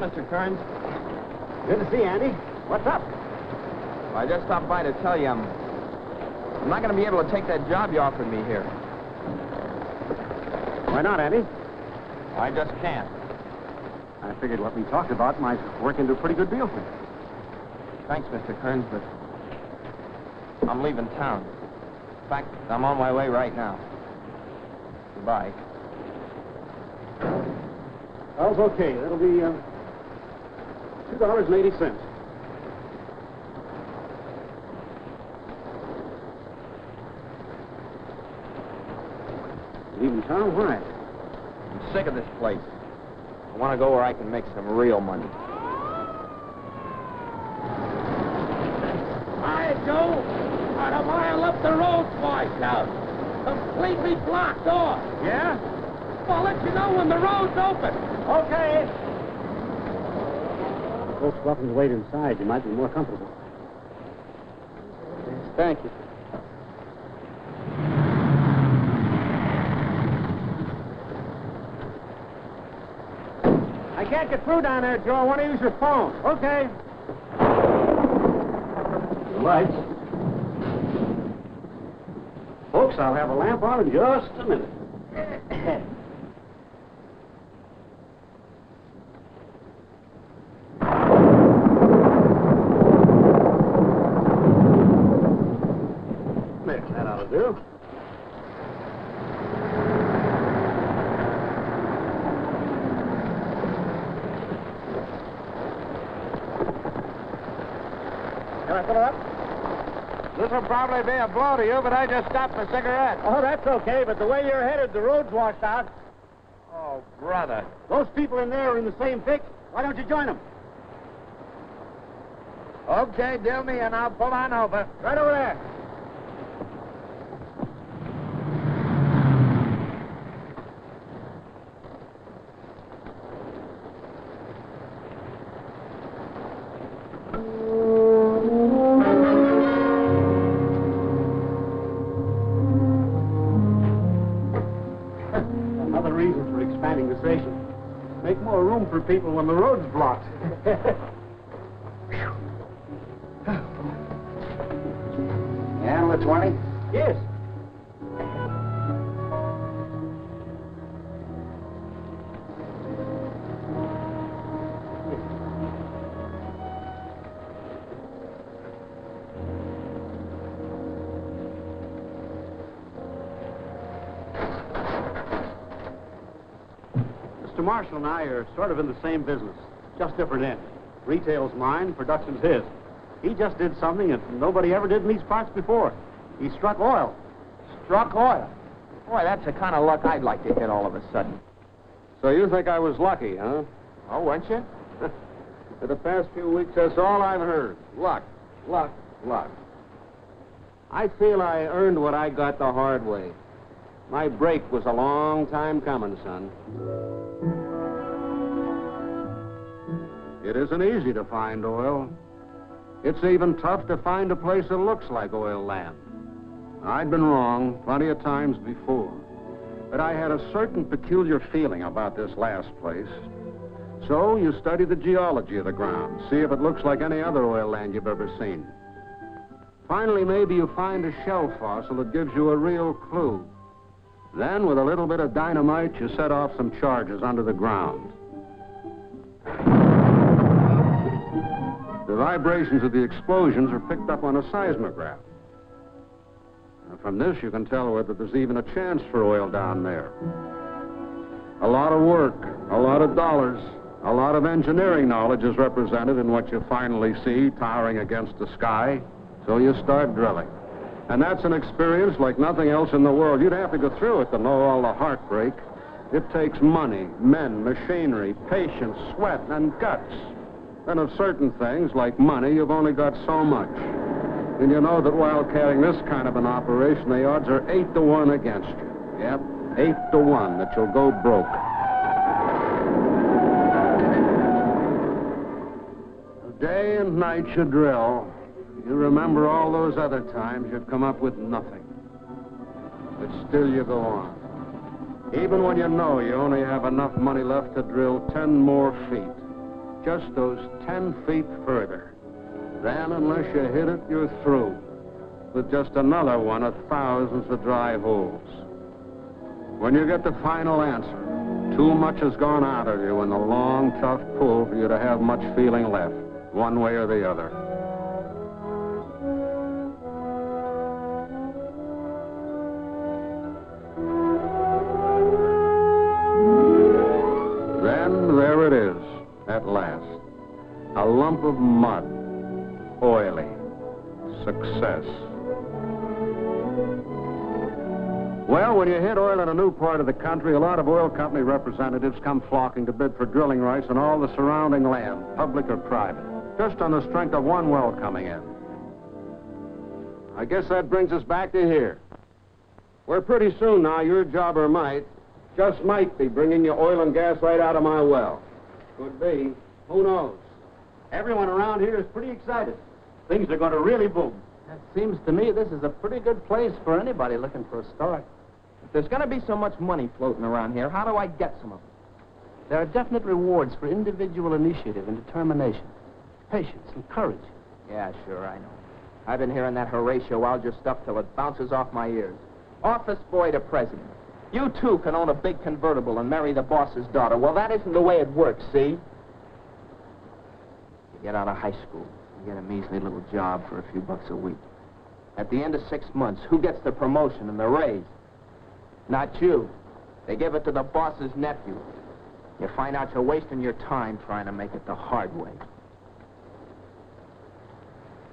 Mr. Kearns. Good to see you, Andy. What's up? Well, I just stopped by to tell you I'm not going to be able to take that job you offered me here. Why not, Andy? I just can't. I figured what we talked about might work into a pretty good deal for you. Thanks, Mr. Kearns, but I'm leaving town. In fact, I'm on my way right now. Goodbye. Well, okay. That'll be $2.80. Leaving town? Why? I'm sick of this place. I want to go where I can make some real money. Hi, Joe. About a mile up the road's washed out. Completely blocked off. Yeah? I'll let you know when the road's open. Okay. Folks welcome to wait inside. You might be more comfortable. Thank you. I can't get through down there, Joe. I want to use your phone. Okay. The lights. Folks, I'll have a lamp on in just a minute. There, that ought to do. Can I fill it up? This will probably be a blow to you, but I just stopped for a cigarette. Oh, that's okay, but the way you're headed, the road's washed out. Oh, brother. Those people in there are in the same fix. Why don't you join them? Okay, deal me, and I'll pull on over. Right over there. Another reason for expanding the station. Make more room for people when the road's blocked. Handle the 20? Yes. Mr. Marshall and I are sort of in the same business, just different ends. Retail's mine, production's his. He just did something that nobody ever did in these parts before. He struck oil. Struck oil. Boy, that's the kind of luck I'd like to hit all of a sudden. So you think I was lucky, huh? Oh, weren't you? For the past few weeks, that's all I've heard. Luck, luck, luck. I feel I earned what I got the hard way. My break was a long time coming, son. It isn't easy to find oil. It's even tough to find a place that looks like oil land. I'd been wrong plenty of times before, but I had a certain peculiar feeling about this last place. So you study the geology of the ground, see if it looks like any other oil land you've ever seen. Finally, maybe you find a shell fossil that gives you a real clue. Then, with a little bit of dynamite, you set off some charges under the ground. The vibrations of the explosions are picked up on a seismograph. From this, you can tell whether there's even a chance for oil down there. A lot of work, a lot of dollars, a lot of engineering knowledge is represented in what you finally see towering against the sky. So you start drilling. And that's an experience like nothing else in the world. You'd have to go through it to know all the heartbreak. It takes money, men, machinery, patience, sweat, and guts. And of certain things, like money, you've only got so much. And you know that while carrying this kind of an operation, the odds are 8 to 1 against you. Yep, 8 to 1 that you'll go broke. Day and night you drill. You remember all those other times you'd come up with nothing. But still you go on. Even when you know you only have enough money left to drill 10 more feet. just those 10 feet further. Then, unless you hit it, you're through, with just another one of thousands of dry holes. When you get the final answer, too much has gone out of you in the long, tough pull for you to have much feeling left, one way or the other. Then there it is, at last. A lump of mud. Oily. Success. Well, when you hit oil in a new part of the country, a lot of oil company representatives come flocking to bid for drilling rights on all the surrounding land, public or private, just on the strength of one well coming in. I guess that brings us back to here. Where pretty soon now, your jobber might, just might be bringing you oil and gas right out of my well. Could be. Who knows? Everyone around here is pretty excited. Things are going to really boom. It seems to me this is a pretty good place for anybody looking for a start. If there's going to be so much money floating around here, how do I get some of it? There are definite rewards for individual initiative and determination, patience and courage. Yeah, sure, I know. I've been hearing that Horatio Alger stuff till it bounces off my ears. Office boy to president. You, too, can own a big convertible and marry the boss's daughter. Well, that isn't the way it works, see? You get out of high school, you get a measly little job for a few bucks a week. At the end of 6 months, who gets the promotion and the raise? Not you. They give it to the boss's nephew. You find out you're wasting your time trying to make it the hard way.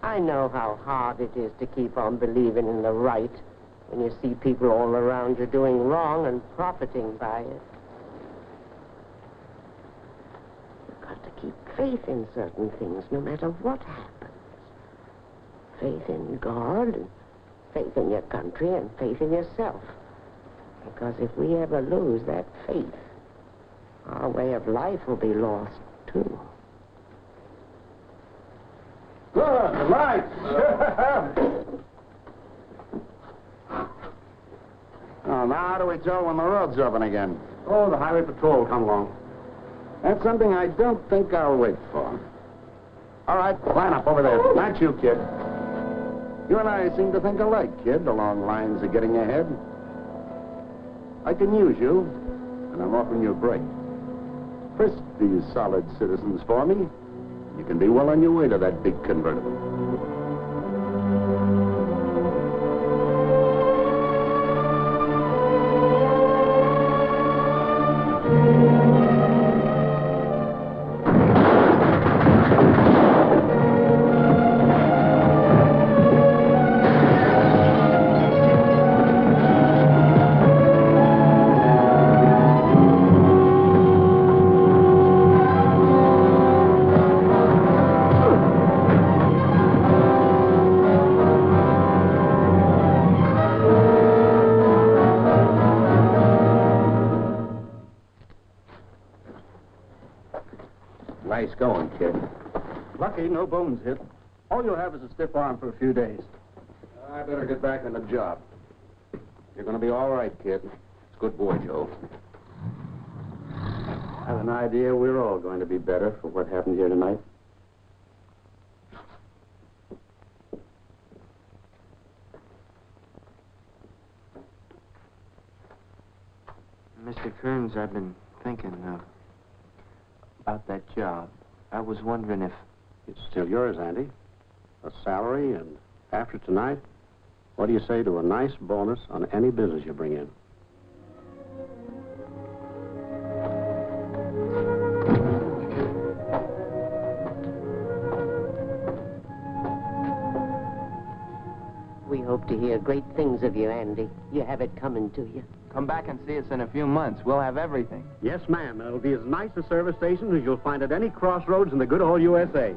I know how hard it is to keep on believing in the right when you see people all around you doing wrong and profiting by it. You've got to keep faith in certain things no matter what happens. Faith in God, and faith in your country, and faith in yourself. Because if we ever lose that faith, our way of life will be lost, too. Good, right. Oh, now how do we tell when the road's open again? Oh, the highway patrol will come along. That's something I don't think I'll wait for. All right, line up over there. Not you, kid. You and I seem to think alike, kid, along lines of getting ahead. I can use you, and I'm offering you a break. Frisk these solid citizens for me. You can be well on your way to that big convertible. Nice going, kid. Lucky, no bones hit. All you'll have is a stiff arm for a few days. I better get back on the job. You're going to be all right, kid. It's a good boy, Joe. I have an idea we're all going to be better for what happened here tonight. Mr. Kearns, I've been thinking about that job. I was wondering if... It's still yours, Andy. A salary, and after tonight, what do you say to a nice bonus on any business you bring in? We hope to hear great things of you, Andy. You have it coming to you. Come back and see us in a few months. We'll have everything. Yes, ma'am. It'll be as nice a service station as you'll find at any crossroads in the good old USA.